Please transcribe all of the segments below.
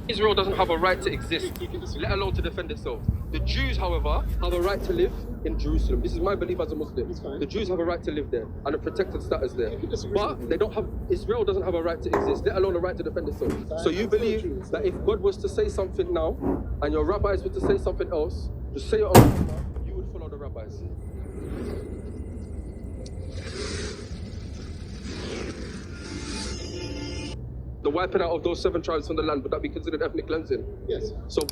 Israel doesn't have a right to exist, let alone to defend itself. The Jews, however, have a right to live in Jerusalem. This is my belief as a Muslim. The Jews have a right to live there and a protected status there. But they don't have. Israel doesn't have a right to exist, let alone a right to defend itself. So you believe that if God was to say something now, and your rabbis were to say something else, just say it on, you would follow the rabbis. The wiping out of those 7 tribes from the land, would that be considered ethnic cleansing? Yes. So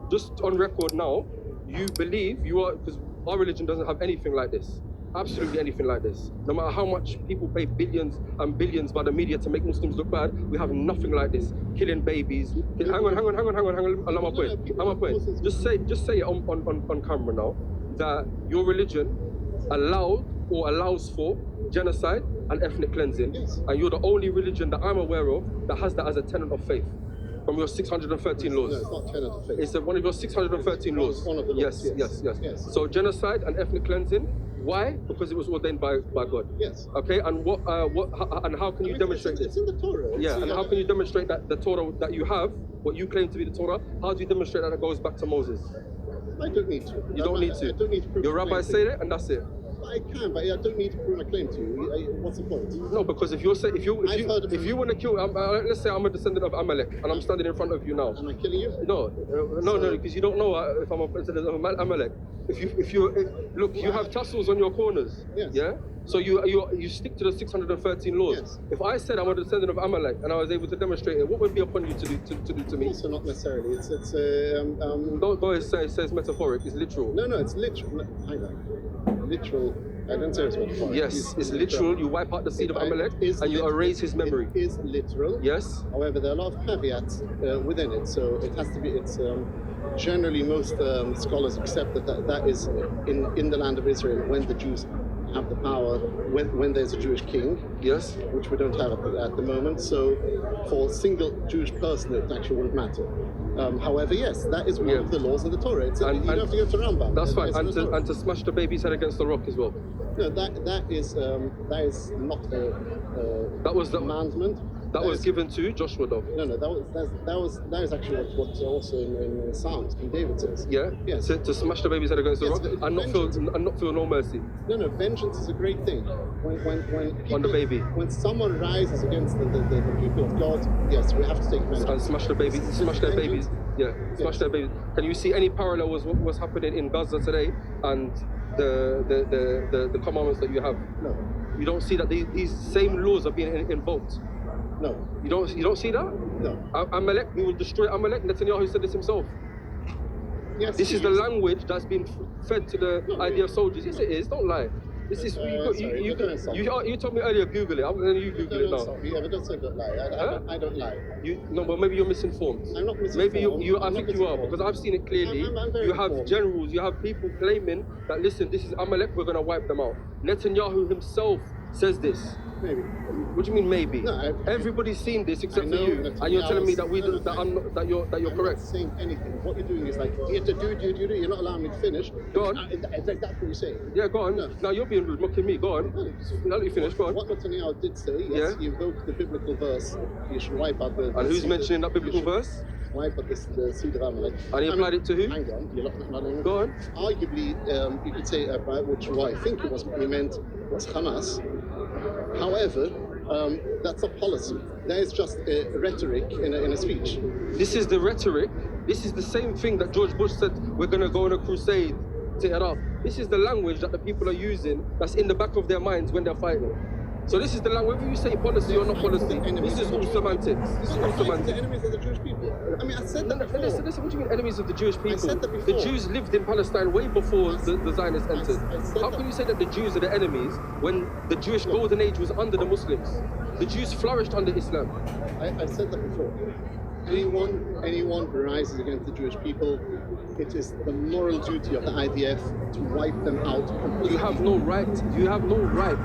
just on record now, you believe you are, because our religion doesn't have anything like this. Absolutely anything like this. No matter how much people pay billions and billions by the media to make Muslims look bad, we have nothing like this. Killing babies. Hang on. Allow my point. Just say it on camera now that your religion allows for genocide and ethnic cleansing, yes. And you're the only religion that I'm aware of that has that as a tenet of faith from your 613 laws. No, it's not tenet of faith. It's one of your 613 laws. One of the laws. Yes. So genocide and ethnic cleansing. Why? Because it was ordained by God. Yes. Okay. And and how can you demonstrate this? It's in the Torah. And how can you demonstrate that the Torah that you have, what you claim to be the Torah, how do you demonstrate that it goes back to Moses? I don't need to. You don't need to. I don't need to prove. Your rabbis say it, and that's it. I can, but I don't need to prove my claim to you. What's the point? No, because if you want to kill, let's say I'm a descendant of Amalek and I'm standing in front of you now. Am I killing you? No, because you don't know if I'm a descendant of Amalek. Look, you have tassels on your corners. Yes. Yeah. So you stick to the 613 laws. Yes. If I said I'm a descendant of Amalek and I was able to demonstrate it, what would be upon you to do to me? Also, not necessarily. Don't go and say it's metaphoric. It's literal. No, it's literal. Literal. I don't say it's metaphoric. Yes, it's literal. You wipe out the seed of Amalek and you erase his memory. It is literal. Yes. However, there are a lot of caveats within it, so it has to be. It's generally most scholars accept that is in the land of Israel when the Jews have the power, when there's a Jewish king. Yes. Which we don't have at the moment. So for a single Jewish person, it actually wouldn't matter. However, yes, that is one of the laws of the Torah. You don't have to go to Rambam. That's fine. And to smash the baby's head against the rock as well. No, that is not a commandment. That was given to Joshua, though. No, that was actually what's also in Psalms. King David says. Yeah. Yes. To smash the baby's head against the rock and not feel no mercy. No, vengeance is a great thing. When people, on the baby. When someone rises against the people of God, yes, we have to take vengeance. And smash the baby, smash their babies. Yeah, smash their babies. Can you see any parallel with what's happening in Gaza today and the commandments that you have? No. You don't see that these same laws are being invoked. No. You don't see that? No. Amalek, we will destroy Amalek. Netanyahu said this himself. Yes. This is the language that's been fed to the idea of soldiers. Yes, it is. Don't lie. This is you told me earlier. Google it. I'm letting you Google it now. Yeah, but don't say don't lie. I don't lie. But maybe you're misinformed. I'm not misinformed. Maybe I think you are, because I've seen it clearly. You have informed. Generals. You have people claiming that listen, this is Amalek. We're gonna wipe them out. Netanyahu himself says this. Maybe. What do you mean maybe? No, everybody's seen this except for you, and you're telling me that that you're correct. I'm not saying anything. What you're doing is like you have to do. You're not allowing me to finish. Go on. That's what you're saying. Yeah, go on. No. Now you're being rude, mocking me. Go on. Now let you finish. Go on. What Netanyahu did say, yes, he invoked the biblical verse. You should wipe out the. And who's mentioning that biblical verse? Wipe out the seed of Amalek. And he applied it to who? Hang on, you're not Go on. Arguably, you could say which I think it was he meant was Hamas. However, that's a policy. That is just a rhetoric in a speech. This is the rhetoric. This is the same thing that George Bush said, we're going to go on a crusade to Iraq. This is the language that the people are using that's in the back of their minds when they're fighting. So this is the language, whether you say policy or not policy, this is all semantics. This is all semantics. The enemies of the Jewish people. I mean, I said that before. Listen, what do you mean enemies of the Jewish people? I said that before. The Jews lived in Palestine way before the Zionists entered. How can you say that the Jews are the enemies when the Jewish golden age was under the Muslims? The Jews flourished under Islam. I said that before. Anyone who rises against the Jewish people, it is the moral duty of the IDF to wipe them out completely. You have no right. You have no right.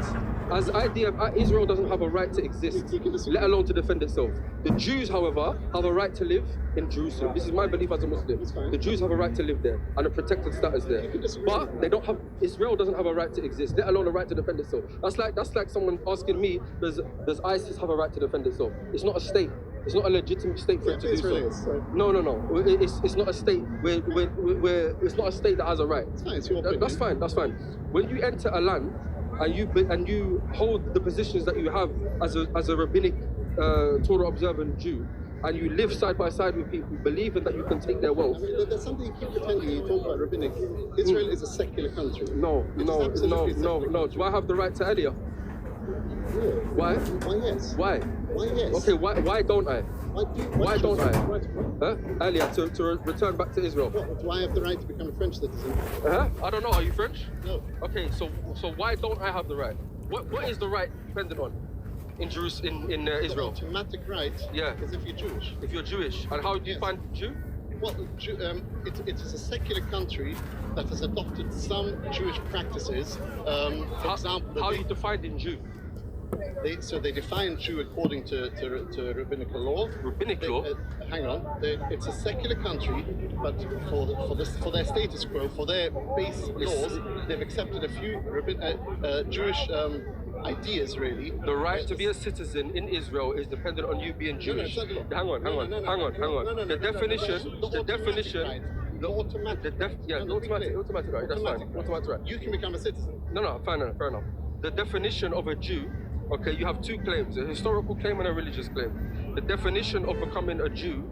As IDF, Israel doesn't have a right to exist, let alone to defend itself. The Jews, however, have a right to live in Jerusalem. This is my belief as a Muslim. The Jews have a right to live there and a protected status there. But they don't have. Israel doesn't have a right to exist, let alone a right to defend itself. That's like someone asking me, does ISIS have a right to defend itself? It's not a state. It's not a legitimate state for it to do Israel so. is. So No. It's not a state where it's not a state that has a right. it's fine. It's your opinion. That's fine. That's fine. When you enter a land and you hold the positions that you have as a rabbinic Torah observant Jew, and you live side by side with people believing that you can take their wealth. I mean, there's something you keep pretending. You talk about rabbinic. Israel is a secular country. No. Secular. Do I have the right to Elia? Yeah. Why? Why yes? Why? Why yes? Okay, why don't I? Why don't I? Right. Huh? Elia, to return back to Israel. What, do I have the right to become a French citizen? I don't know. Are you French? No. Okay, so why don't I have the right? What is the right dependent on in Jerusalem in Israel? The automatic right. Yeah. Is if you're Jewish. If you're Jewish, and how do you Yes. find Jew? Well, it is a secular country that has adopted some Jewish practices. For example, how you defined in Jew? they define Jew according to rabbinical law. Rabbinic law? Hang on. It's a secular country, but for their status quo, for their base laws, they've accepted a few Jewish ideas, really. The right to be a citizen in Israel is dependent on you being Jewish. No, it's not. Hang on. The definition. The automatic Automatic right. That's fine. Automatic right. You can become a citizen. No, fair enough. The definition of a Jew, okay, you have two claims, a historical claim and a religious claim. The definition of becoming a Jew,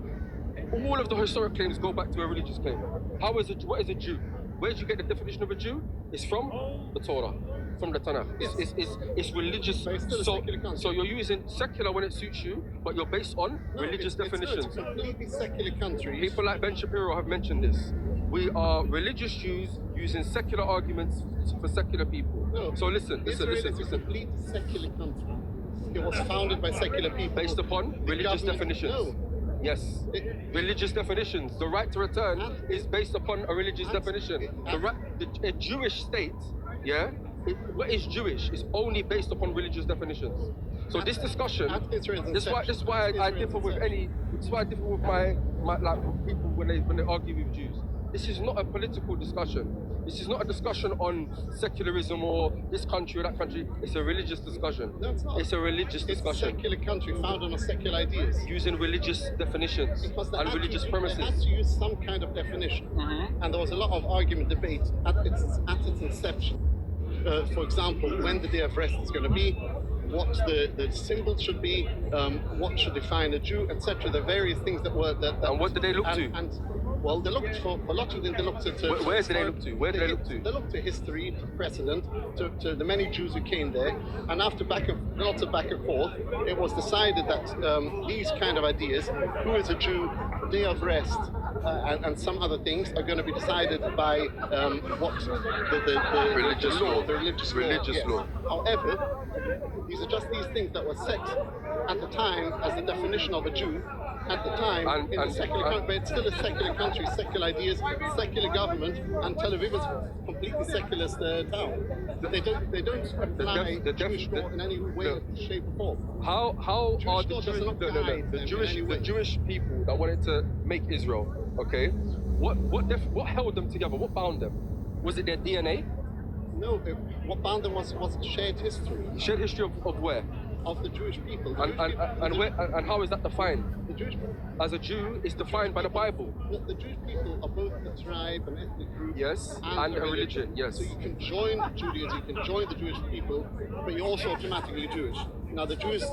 all of the historic claims go back to a religious claim. What is a Jew? Where did you get the definition of a Jew? It's from the Torah, from the Tanakh. It's religious. But it's still a secular country. So you're using secular when it suits you, but you're based on religious definitions. It's a completely secular country. People like Ben Shapiro have mentioned this. We are religious Jews using secular arguments for secular people. No. So listen. Israel is a complete secular country. It was founded by secular people. Based upon The religious government- definitions. No. Yes. Religious definitions. The right to return is based upon a religious definition. A Jewish state, yeah, what is Jewish is only based upon religious definitions. So this discussion, this is why I differ with my people when they argue with Jews. This is not a political discussion. This is not a discussion on secularism or this country or that country. It's a religious discussion. No, it's not. It's a religious discussion. It's a secular country founded on secular ideas. Using religious definitions Because and religious premises. They had to use some kind of definition. Mm-hmm. And there was a lot of argument, debate at its inception. For example, when the day of rest is going to be, what the symbol should be, what should define a Jew, etc. The various things that were that. And what did they look to? Well, they looked for a lot of them. They looked at. Where did they look to? Where did they look to? They looked to history, to precedent, to the many Jews who came there, and after lots of back and forth, it was decided that these kind of ideas, who is a Jew, day of rest, and some other things, are going to be decided by what the religious law. The religious law. However, these are just these things that were set at the time as the definition of a Jew. At the time, in the secular country, but it's still a secular country, secular ideas, secular government, and Tel Aviv is a completely secularist town. They don't apply Jewish law in any way, shape, or form. How are the Jewish people that wanted to make Israel? Okay, what held them together? What bound them? Was it their DNA? No, what bound them was shared history. Shared history of where? Of the Jewish people. And how is that defined? The Jewish people. As a Jew, it's defined by the Bible. The Jewish people are both a tribe, an ethnic group, yes, and a religion. Yes. So you can join Judaism, you can join the Jewish people, but you're also automatically Jewish. Now the Jews,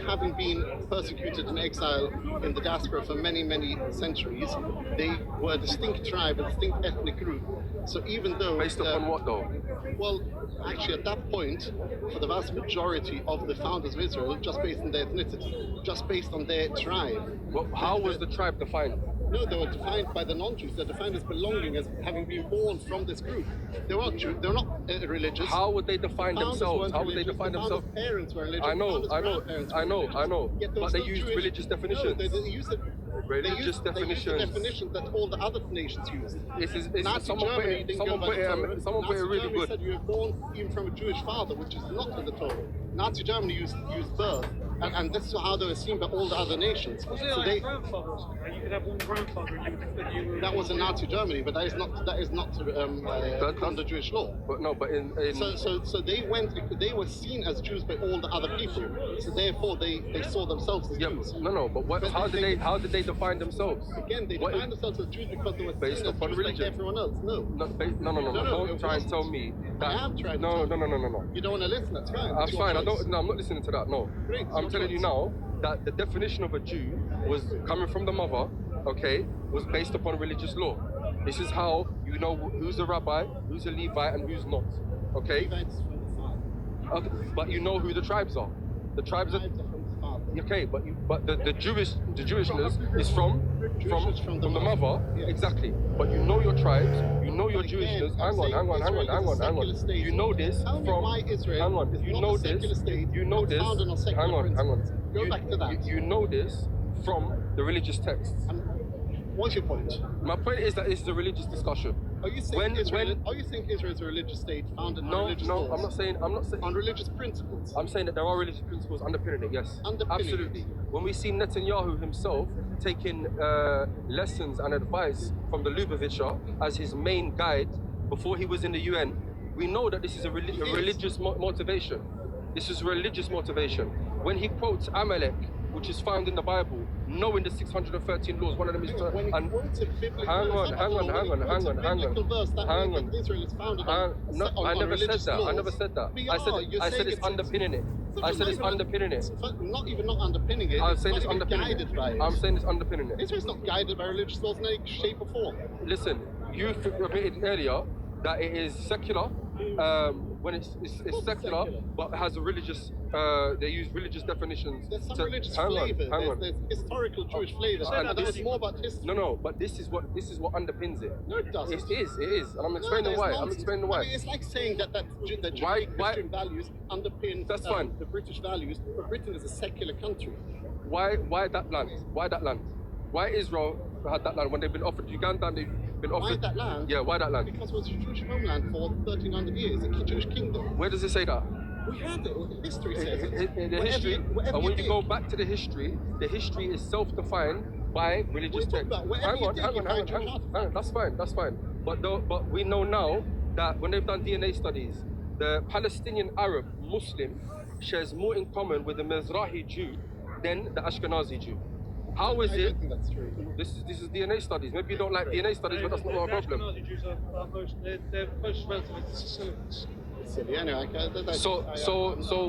having been persecuted in exile in the diaspora for many, many centuries, they were a distinct tribe, a distinct ethnic group. So even though... Based upon what though? Well, actually at that point, for the vast majority of the founders of Israel, just based on their ethnicity, just based on their tribe. Well, how was the tribe defined? No, they were defined by the non-Jews. They're defined as belonging, as having been born from this group. They weren't Jews. They're not religious. How would they define themselves? How would they define themselves? Parents were religious. I know. But they used religious definitions. No, they used it. Religious definitions. They used the definition that all the other nations used. Someone put it really Germany good. said you were born even from a Jewish father, which is not in the Torah. Nazi Germany used birth, and this is how they were seen by all the other nations. So they, you could have one grandfather. that was in Nazi Germany, but that is not under Jewish law. But no, but in So they were seen as Jews by all the other people. So therefore, they saw themselves as Yeah, Jews. no, but what, But how they did they define themselves? Again, they What defined themselves as Jews because they were based seen as upon Jews religion? like everyone else. No. No. Don't it try and wasn't. tell me that. I am trying to No. tell you. You don't want to listen, that's fine. That's It's your fine. choice. I'm not listening to that. No. Great, it's I'm your telling you choice. now that the definition of a Jew was coming from the mother. Okay, was based upon religious law. This is how you know who's a rabbi, who's a Levite, and who's not. Okay. Levites from the father. Okay, but you know who the tribes are. The tribes are. Levites are from the father. Okay, but the Jewishness is from the mother. Yes. Exactly. But you know your tribes, you know your But again, Jewishness. I'm saying Hang Israel is a on. secular state. You know this Tell me from. why Israel Hang on. is You not know a secular this. state You know that's this. founded on secular Hang on. principles. Go back to that. You know this from the religious texts. What's your point? My point is that this is a religious discussion. Are you saying Israel is a religious state founded on religious laws? No, I'm not saying. On religious principles. I'm saying that there are religious principles underpinning it. Yes, absolutely. When we see Netanyahu himself taking lessons and advice from the Lubavitcher as his main guide before he was in the UN, we know that this is a religious motivation. This is religious motivation. When he quotes Amalek, which is found in the Bible, knowing the 613 laws, one of them is to. When he quotes a biblical verse, hang on. Israel is founded No, I never said that. I never said that. I said it's underpinning it. I said it's underpinning it. Not even not underpinning it. I'm saying it's not even underpinning guided it. by it. I'm saying it's underpinning it. Israel's not guided by religious laws in any shape or form. Listen, you admitted earlier that it is secular. When it's secular, but it has a religious. They use religious definitions. There's some religious flavour. There's historical Jewish flavour. That was more about history. No, but this is what underpins it. No, it doesn't. It is, and I'm explaining why. I mean, it's like saying that Christian values underpin the British values, but Britain is a secular country. Why that land? Why Israel had that land when they've been offered Uganda and they've been offered? Why that land? Yeah, why that land? Because it was a Jewish homeland for 1,300 years, a Jewish kingdom. Where does it say that? We have it. History says it. The history, and when you go back to the history is self-defined by religious text. Hang on. That's fine. But we know now that when they've done DNA studies, the Palestinian Arab Muslim shares more in common with the Mizrahi Jew than the Ashkenazi Jew. How is it? I don't think that's true. This is DNA studies. Maybe you don't like DNA studies, but that's not our problem. Jews are most relative to Sicilians. So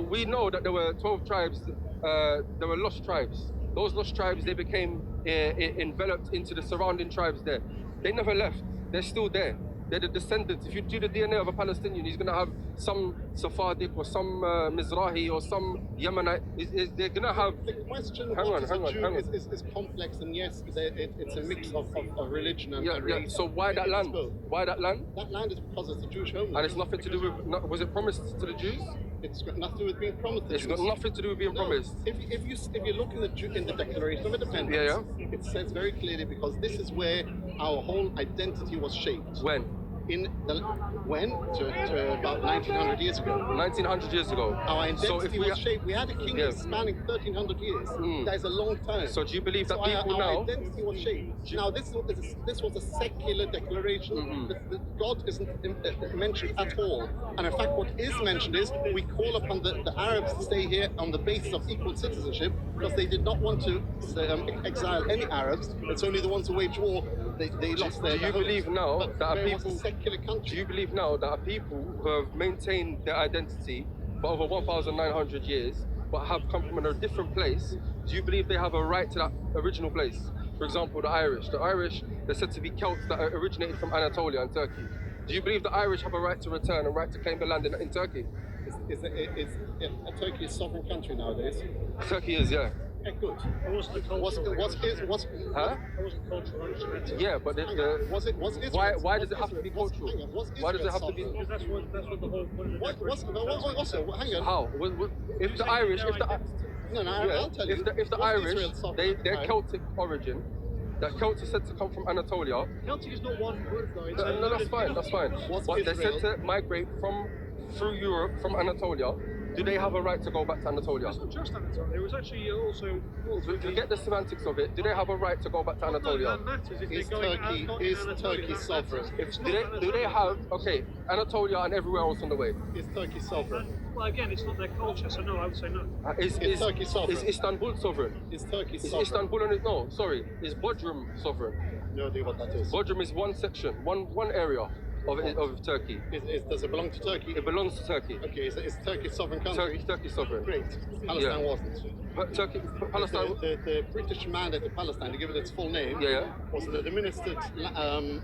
we know that there were 12 tribes. There were lost tribes. Those lost tribes, they became enveloped into the surrounding tribes there. They never left. They're still there. They're the descendants. If you do the DNA of a Palestinian, he's going to have some Sephardic or some Mizrahi or some Yemenite. They're going to have... The question is complex, and yes, it's a mix of religion and race. Yeah. So why that land? Why that land? That land is because it's a Jewish homeland. And it's nothing to do with... Was it promised to the Jews? It's got nothing to do with being promised. It's got nothing to do with being promised. If you look in the Declaration of Independence, it says very clearly, because this is where our whole identity was shaped. When? To about 1900 years ago. 1900 years ago. Our identity was shaped. We had a kingdom spanning 1300 years. That is a long time. So do you believe that people our now... identity was shaped. Now this was a secular declaration. God isn't mentioned at all. And in fact, what is mentioned is we call upon the Arabs to stay here on the basis of equal citizenship, because they did not want to exile any Arabs. It's only the ones who waged war. They lost their. Do you believe now that people? Secular country. Do you believe now that people who have maintained their identity for over 1,900 years, but have come from a different place? Do you believe they have a right to that original place? For example, the Irish. The Irish, they're said to be Celts that originated from Anatolia and Turkey. Do you believe the Irish have a right to return and right to claim the land in Turkey? Is Turkey a sovereign country nowadays? Turkey is, yeah. Okay, good. It wasn't the cultural. Huh? It wasn't cultural. Yeah, but why does it have to be cultural? Why does it have to be? Because that's what the whole point Also, hang on. How? If the Irish, I'll tell you. If the Irish, they're Celtic origin. That Celts are said to come from Anatolia. Celtic is not one group, though. No, that's fine. But they're said to migrate through Europe, from Anatolia, do they have a right to go back to Anatolia? It's not just Anatolia. It was actually also. Forget the semantics of it. Do they have a right to go back to Anatolia? That matters if Is they're going Turkey out, not is in Anatolia. Turkey That sovereign? matters. Do they have Anatolia and everywhere else on the way? Is Turkey sovereign? Well, again, it's not their culture, so no, I would say no. Is Turkey sovereign? Is Istanbul sovereign? Is Turkey Is sovereign? Istanbul no, sorry. Is Bodrum sovereign? No idea what that is. Bodrum is one section, one area of Turkey. Does it belong to Turkey? It belongs to Turkey. Okay, is Turkey sovereign country? Turkey sovereign. Great. Palestine wasn't. But Palestine. The British mandate to Palestine, to give it its full name, was an administered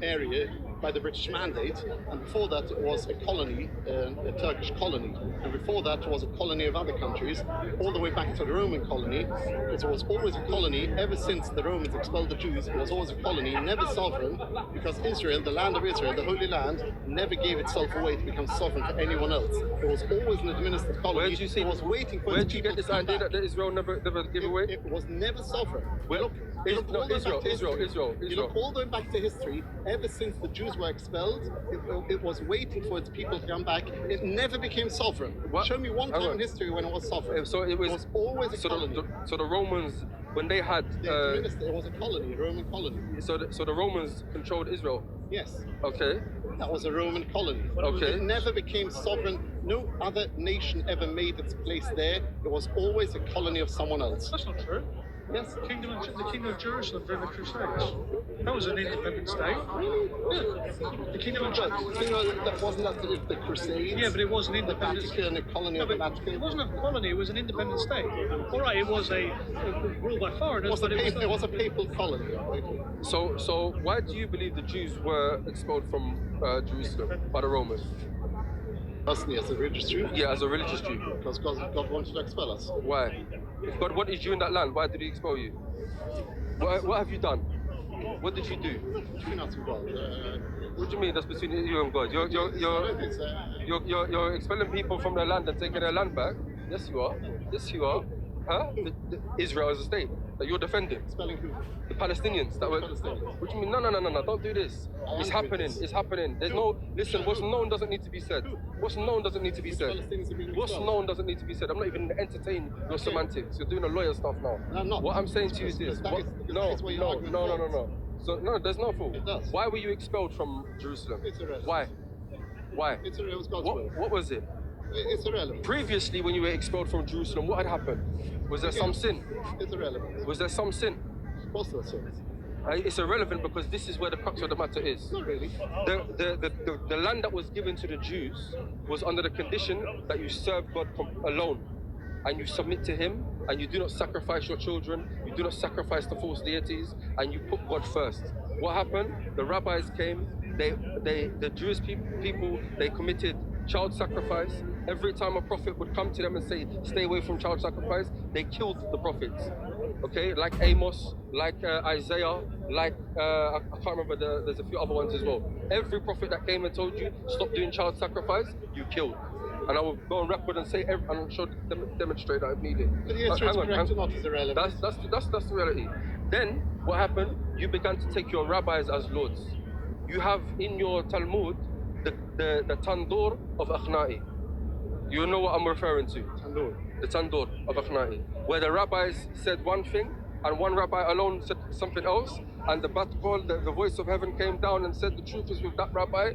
area by the British mandate, and before that it was a colony, a Turkish colony, and before that it was a colony of other countries, all the way back to the Roman colony. It was always a colony ever since the Romans expelled the Jews. It was always a colony, never sovereign, because Israel, the land of Israel, the Holy Land, never gave itself away to become sovereign to anyone else. It was always an administered colony. Where did you see? It was waiting for Where its did you people get this to come idea back. that Israel never gave away? It was never sovereign. Well, Look all the way back to Israel. You look all the way back to history. Ever since the Jews were expelled, it was waiting for its people to come back. It never became sovereign. What? Show me one time in history when it was sovereign. So it was always a so colony. so the Romans, when they had It was a colony, a Roman colony. so the Romans controlled Israel. Yes, Okay. that was a Roman colony. Okay. It never became sovereign. No other nation ever made its place there. It was always a colony of someone else. That's not true. Yes. The Kingdom of Jerusalem during the Crusades. That was an independent state. Yeah. The Kingdom of Jerusalem. That wasn't that the Crusades. Yeah, but it was an The independent Vatican, a colony No, of the but Vatican. it wasn't a colony, it was an independent state. All right, it was ruled by foreigners, but It was a papal colony. So why do you believe the Jews were expelled from Jerusalem by the Romans? Personally, as a religious Jew, Yeah, as a religious Jew. because God wanted to expel us. Why? If God wanted you in that land, why did He expel you? What have you done? What did you do? Between us and God. What do you mean that's between you and God? You're expelling people from their land and taking their land back? Yes, you are. Yes, you are. Huh? Israel as a state that you're defending. Expelling who? The Palestinians that were. Palestinians. What do you mean? No, don't do this. It's happening. It's happening. There's no. Listen, what's known doesn't need to be said. What's known doesn't need to be said. Palestinians have been What's expelled? known doesn't need to be said. I'm not even entertaining your semantics. You're doing a lawyer stuff now. No, I'm not. What I'm saying to you is Because this. that is- because that is where your argument falls. So no, there's no fault. It does. Why were you expelled from Jerusalem? It's irrelevant. Why? Why? It was God's will. What was it? It's irrelevant. Previously, when you were expelled from Jerusalem, what had happened? Was there some sin? It's irrelevant. Was there some sin? Of course there are sins. It's irrelevant because this is where the crux of the matter is. Not really. The land that was given to the Jews was under the condition that you serve God alone, and you submit to Him, and you do not sacrifice your children, you do not sacrifice the false deities, and you put God first. What happened? The rabbis came. The Jewish people, they committed child sacrifice. Every time a prophet would come to them and say, stay away from child sacrifice, they killed the prophets. Okay, like Amos, like Isaiah, like I can't remember. There's a few other ones as well. Every prophet that came and told you stop doing child sacrifice, you killed. And I will go on record and say, and I'm sure demonstrate that if needed. But the answer is correct or not is irrelevant. That's the reality. Then what happened? You began to take your rabbis as lords. You have in your Talmud the Tandur of Akhnai. You know what I'm referring to? Tandur. The Tandur of Akhnai, where the rabbis said one thing and one rabbi alone said something else, and the Batqol, the voice of heaven came down and said the truth is with that rabbi.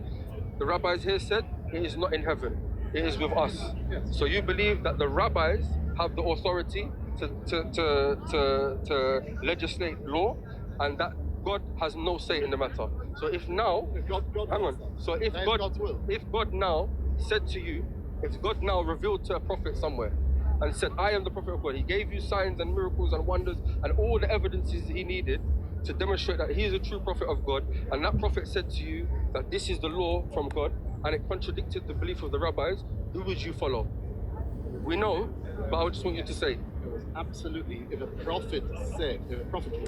The rabbis here said it is not in heaven, it is with us. Yes. So you believe that the rabbis have the authority to legislate law, and that God has no say in the matter. So if now, God hang wills on. that. So if That is God, God's will. if God now said to you, if God now revealed to a prophet somewhere and said, I am the prophet of God, He gave you signs and miracles and wonders and all the evidences He needed to demonstrate that He is a true prophet of God, and that prophet said to you that this is the law from God, and it contradicted the belief of the rabbis, who would you follow? We know, but I just want you to say. It was absolutely, if a prophet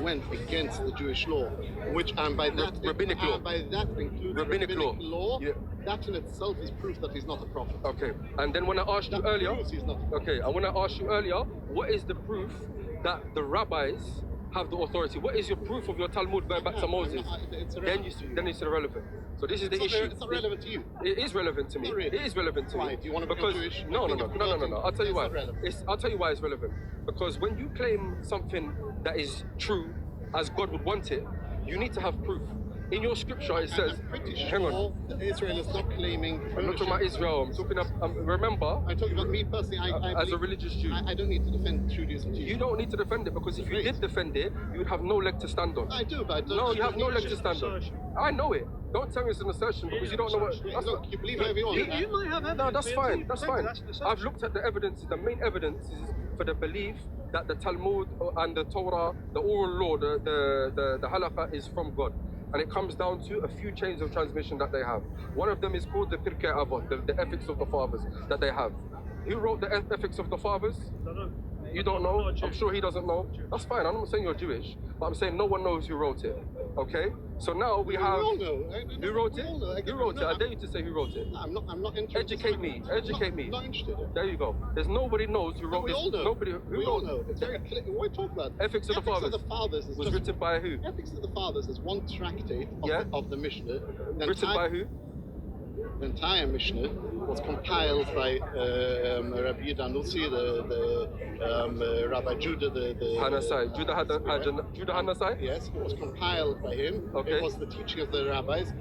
went against the Jewish law, which and by that Rabbinic law. and by that includes Rabbinic law. Yeah. that in itself is proof that he's not a prophet. Okay, and then when I asked you That earlier, proves he's not a prophet. okay, and when I asked you earlier, what is the proof that the rabbis have the authority? What is your proof of your Talmud going back to Moses? Then it's irrelevant. So this is the issue. It's not relevant to you. It is relevant to me. Really? It is relevant to Why? me. Do you want to because become Jewish? no. I'll tell you why. Relevant. I'll tell you why it's relevant. Because when you claim something that is true as God would want it, you need to have proof. In your scripture, it says, I'm pretty sure hang on. that Israel is not claiming. I'm not talking about Israel. I'm talking about, remember, I'm talking about me personally. I as a religious Jew. I don't need to defend Judaism to you. You don't need to defend it, because if you did defend it, you would have no leg to stand on. I do, but I don't. No, you have no leg to stand on. I know it. Don't tell me it's an assertion, because you don't know what. Look, you believe whatever you want. You might have evidence. No, that's fine. That's fine. That's an assumption. I've looked at the evidence. The main evidence is for the belief that the Talmud and the Torah, the oral law, the halakha is from God. And it comes down to a few chains of transmission that they have. One of them is called the Pirkei Avot, the ethics of the fathers that they have. Who wrote the ethics of the fathers? I don't know. You don't know? I'm not I'm sure he doesn't know. That's fine. I'm not saying you're Jewish, but I'm saying no one knows who wrote it. Okay? So now we have. all know. Who wrote it? We all know. Who wrote it? I dare you to say who wrote it. I'm not interested. Educate me. Educate me. Not interested. There you go. There's nobody knows who wrote We this. all know. Nobody. Who We all wrote know. It's very clear. What are you talking about? Ethics of the Fathers. Ethics of the Fathers is was just, written by who? Ethics of the Fathers is one tractate of the Mishnah. Written by who? The entire Mishnah was compiled by Rabbi Yehuda Nussi, the Rabbi Judah, the Hanasai. Judah Hanasai? Yes, it was compiled by him. Okay. It was the teaching of the rabbis.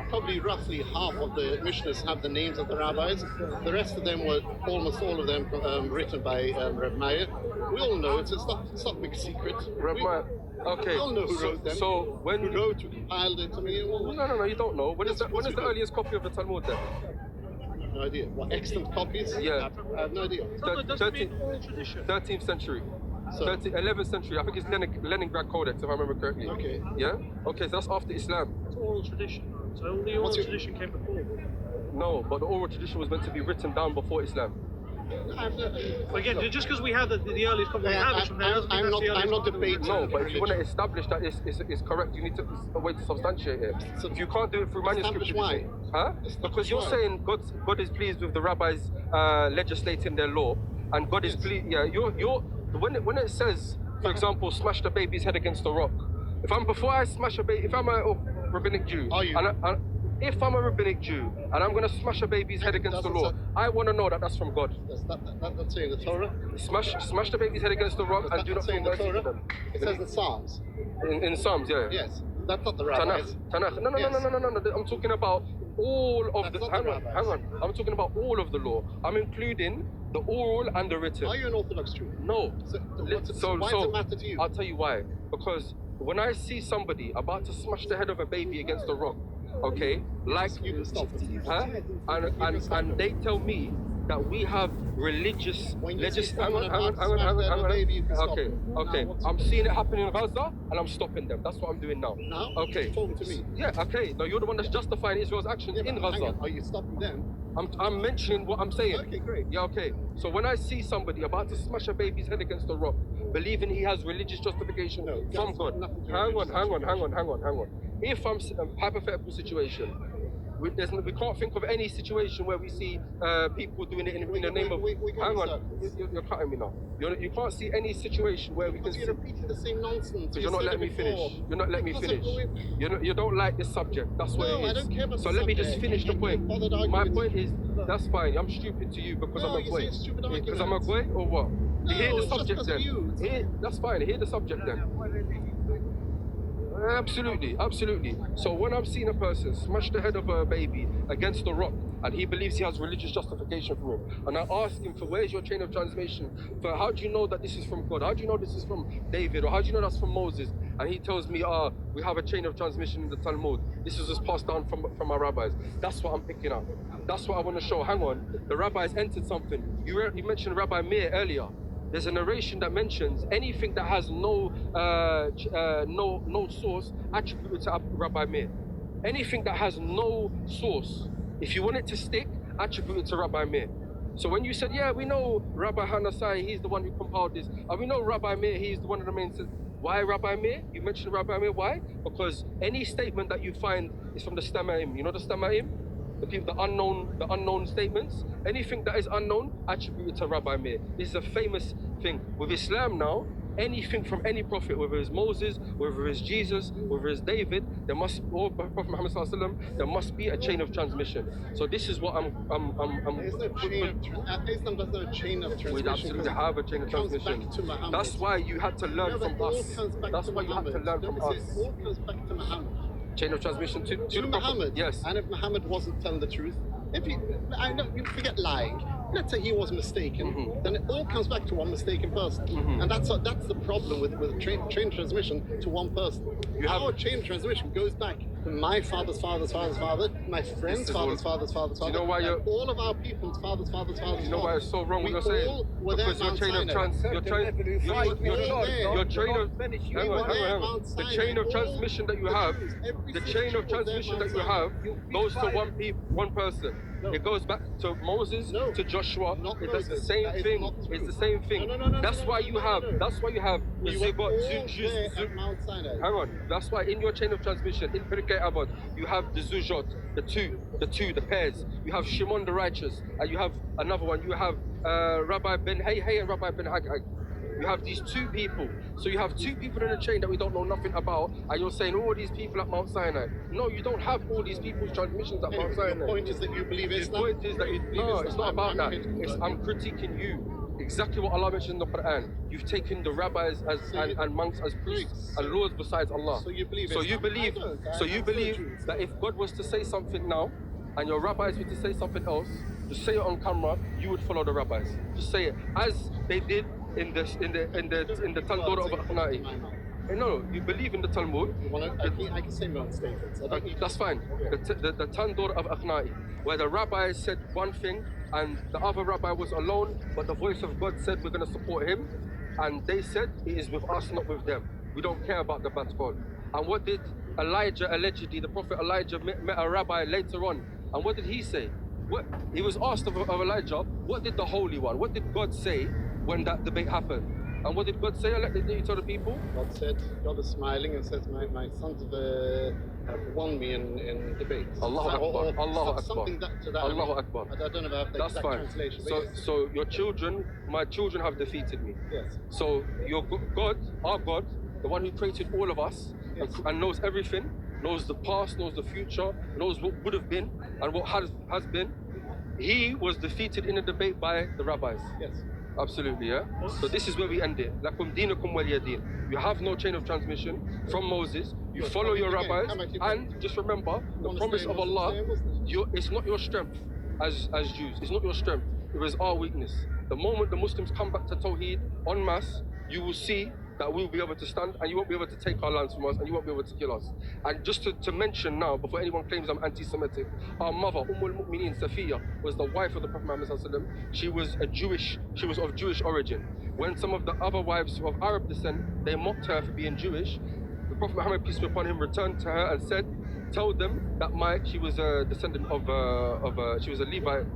Probably roughly half of the Mishnahs have the names of the rabbis. The rest of them were, almost all of them, written by Reb Meir. We all know it's not a big secret. Reb Meir. Okay. We all know who wrote them. So when who wrote, who compiled it. I mean, no, you don't know. When is the earliest copy of the Talmud then? No idea. What, extant copies? Yeah. I have no idea. No, it doesn't mean oral tradition. 13th century. So- 11th century. I think it's Leningrad Codex, if I remember correctly. Okay. Yeah? Okay, so that's after Islam. It's oral tradition. So the oral tradition came before. No, but the oral tradition was meant to be written down before Islam. Again, just because we have the earliest copy we have is from there doesn't mean that's the earliest I'm not copy we have. debating. No, but if you want to establish that it's correct, you need to a way to substantiate it. So- If you can't do it through manuscript, Establish why? Huh? Because you're why? saying God is pleased with the rabbis legislating their law, and God is pleased. Yeah, you're when it says, for example, smash the baby's head against the rock. If I'm a rabbinic Jew, Are you? If I'm a rabbinic Jew and I'm gonna smash a baby's head against the law, I want to know that that's from God. That's saying the Torah. Smash the baby's head against the rock and do not saying feel the mercy for Torah. them. It says in Psalms. In Psalms, yeah. Yes, that's not the rabbis. Tanakh. No. Yes. I'm talking about all of That's the. not the Hang rabbis. on. I'm talking about all of the law. I'm including the oral and the written. Are you an Orthodox Jew? No. So why does it matter to you? I'll tell you why. Because when I see somebody about to smash the head of a baby against a rock, okay, like You can stop. huh? And they tell me that we have religious When you see hang someone about to smash the head of a baby, you can stop Okay, it. okay. Now, I'm seeing it happen in Gaza and I'm stopping them. That's what I'm doing now. Now? Okay. Talking to me. Yeah, okay. No, you're the one that's justifying Israel's actions Yeah, in but hang Gaza. on, are you stopping them? I'm mentioning what I'm saying. Okay, great. Yeah, okay. So when I see somebody about to smash a baby's head against a rock, believing he has religious justification No, from that's God. nothing to do Hang with on. If I'm a hypothetical situation, we can't think of any situation where we see people doing it in the name of. we go Hang in on, circles. you're cutting me now. You can't see any situation where we can Because see. you're repeating the same nonsense. Because you're not letting me finish. You're not letting me Because finish. You don't like this subject. That's what No, it is. I don't care about so the let me just subject. finish the You point. bothered arguing My with point it. is that's fine. I'm stupid to you because No, I'm a you boy. say it's stupid Because I'm a argument. boy or what? No, Hear the it's just subject because of you. then. That's fine. Hear the subject then. Absolutely. So when I'm seeing a person smash the head of a baby against the rock and he believes he has religious justification for it, and I ask him for where's your chain of transmission, for how do you know that this is from God? How do you know this is from David? Or how do you know that's from Moses? And he tells me, we have a chain of transmission in the Talmud. This is just passed down from our rabbis. That's what I'm picking up. That's what I want to show. Hang on, the rabbis entered something. You mentioned Rabbi Meir earlier. There's a narration that mentions anything that has no source attributed to Rabbi Meir. Anything that has no source, if you want it to stick, attributed to Rabbi Meir. So when you said, yeah, we know Rabbi Hanasai, he's the one who compiled this, and we know Rabbi Meir, he's one of the main. Why Rabbi Meir? You mentioned Rabbi Meir. Why? Because any statement that you find is from the Stamaim. You know the Stamaim? The unknown statements. Anything that is unknown attributed to Rabbi Meir. This is a famous thing with Islam now. anything from any prophet, whether it's Moses, whether it's Jesus, whether it's David, there must, or Prophet Muhammad sallallahu alaihi wasallam, there must be a chain of transmission. So this is what There's no chain of Islam does no chain of transmission. we absolutely have a chain of transmission. That's why you had to learn from us. That's why you had to learn from us. It all comes back to Muhammad. Chain of transmission to the Muhammad. Prophet. Yes. And if Muhammad wasn't telling the truth, if he, I know you forget lying. Let's say he was mistaken, then it all comes back to one mistaken person, and that's the problem with chain transmission to one person. Our chain transmission goes back to my father's father's father's father, my friend's father's father's father's father. You know why and all of our people's father's father's father's. You know why it's so wrong what you're saying? Because your chain of the chain of transmission that you have, the chain of transmission that you have goes to one person. No. It goes back to Moses, to Joshua. It does the same thing. It's the same thing. That's why you have. That's why you have. Hang on. That's why in your chain of transmission, in Pirkei Avot, you have the Zujot, the pairs. You have Shimon the righteous, and you have another one. You have Rabbi Ben Hay and Rabbi Ben Haggai. You have these two people. So you have two people in a chain that we don't know nothing about, and you're saying all these people at Mount Sinai. No, you don't have all these people's transmissions at Mount Sinai. The point is that you believe Islam. The point is that you believe Islam. It's not about that. I'm critiquing you. Exactly what Allah mentioned in the Quran. You've taken the rabbis and monks as priests and lords besides Allah. So you believe that if God was to say something now, and your rabbis were to say something else, just say it on camera, you would follow the rabbis. Just say it as they did in the Talmud of Akhnai. No, you believe in the Talmud. I can say my own statements. That's fine. The Talmud of Akhnai, where the rabbi said one thing and the other rabbi was alone, but the voice of God said we're going to support him, and they said it is with us, not with them. We don't care about the bad God. And what did Elijah, allegedly, the prophet Elijah met a rabbi later on, and what did he say? What he was asked of Elijah, what did the Holy One, what did God say when that debate happened? And what did God say? I'll let you tell the people. God said, God is smiling and says, my sons have won me in debates. Allahu Akbar. Allahu Akbar. Something to that. Allahu Akbar. I don't know about the exact translation. So your children, my children have defeated me. Yes. So your God, our God, the one who created all of us, yes, and knows everything, knows the past, knows the future, knows what would have been and what has been, he was defeated in a debate by the rabbis. Yes. Absolutely, yeah? So this is where we end it. Lakum dinukum waliya din. You have no chain of transmission from Moses. You follow your rabbis. And just remember, the promise of Allah, it's not your strength as Jews. It's not your strength. It was our weakness. The moment the Muslims come back to Tawheed en masse, you will see that we'll be able to stand and you won't be able to take our lands from us and you won't be able to kill us. And just to mention now, before anyone claims I'm anti-Semitic, our mother, al-Mu'mineen Safiya, was the wife of the Prophet Muhammad sallallahu alaihi wasallam. She was of Jewish origin. When some of the other wives of Arab descent, they mocked her for being Jewish, the Prophet Muhammad, peace be upon him, returned to her and said, tell them that she was a descendant she was a Levite,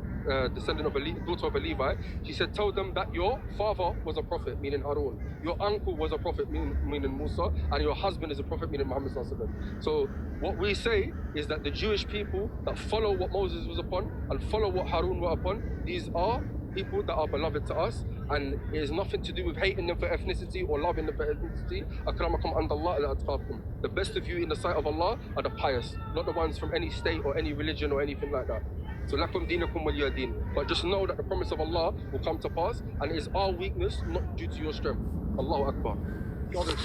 descendant of daughter of a Levite. She said, tell them that your father was a prophet, meaning Harun. Your uncle was a prophet, meaning Musa, and your husband is a prophet, meaning Muhammad sallallahu alaihi wasallam. So what we say is that the Jewish people that follow what Moses was upon and follow what Harun were upon, these are people that are beloved to us, and it has nothing to do with hating them for ethnicity or loving them for ethnicity. Akramakum andallah al-atqakum. The best of you in the sight of Allah are the pious, not the ones from any state or any religion or anything like that. So lakum dinakum waliya din. But just know that the promise of Allah will come to pass, and it is our weakness, not due to your strength. Allahu Akbar. God is